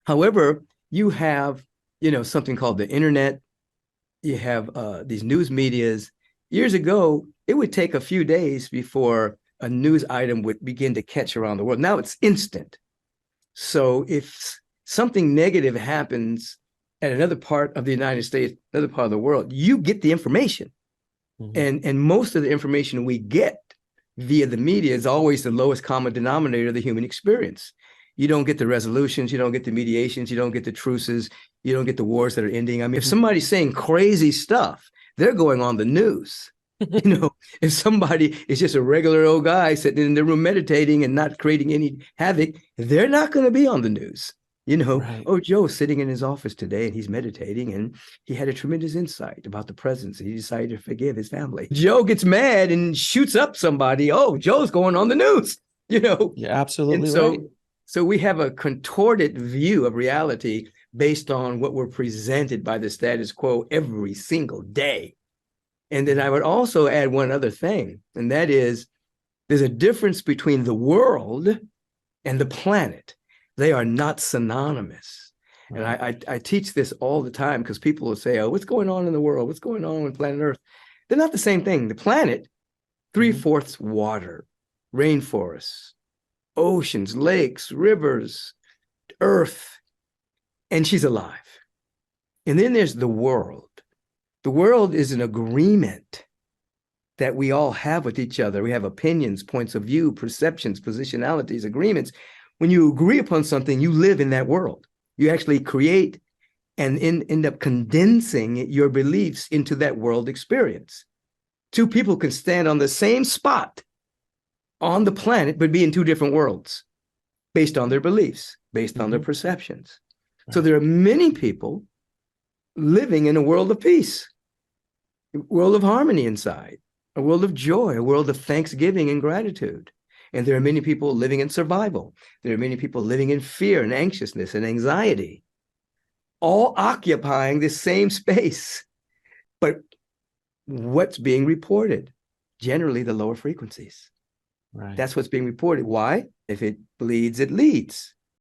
However, you have, something called the internet. You have these news medias. Years ago, it would take a few days before a news item would begin to catch around the world. Now it's instant. So if something negative happens at another part of the United States, another part of the world, you get the information. And most of the information we get via the media is always the lowest common denominator of the human experience. You don't get the resolutions, you don't get the mediations, you don't get the truces, you don't get the wars that are ending. I mean, if somebody's saying crazy stuff, they're going on the news. If somebody is just a regular old guy sitting in their room meditating and not creating any havoc, they're not going to be on the news. Right. Oh, Joe's sitting in his office today and he's meditating and he had a tremendous insight about the presence. He decided to forgive his family. Joe gets mad and shoots up somebody. Oh, Joe's going on the news, You're And absolutely so, right. so we have a contorted view of reality based on what we're presented by the status quo every single day. And then I would also add one other thing, and that is there's a difference between the world and the planet. They are not synonymous. And I teach this all the time because people will say, oh, what's going on in the world? What's going on with planet Earth? They're not the same thing. The planet, 3/4 water, rainforests, oceans, lakes, rivers, earth, and she's alive. And then there's the world. The world is an agreement that we all have with each other. We have opinions, points of view, perceptions, positionalities, agreements. When you agree upon something, you live in that world. You actually create and end up condensing your beliefs into that world experience. Two people can stand on the same spot on the planet, but be in two different worlds based on their beliefs, based on their perceptions. So there are many people living in a world of peace, a world of harmony inside, a world of joy, a world of thanksgiving and gratitude. And there are many people living in survival. There are many people living in fear and anxiousness and anxiety, all occupying the same space. But what's being reported? Generally, the lower frequencies. Right. That's what's being reported. Why? If it bleeds, it leads.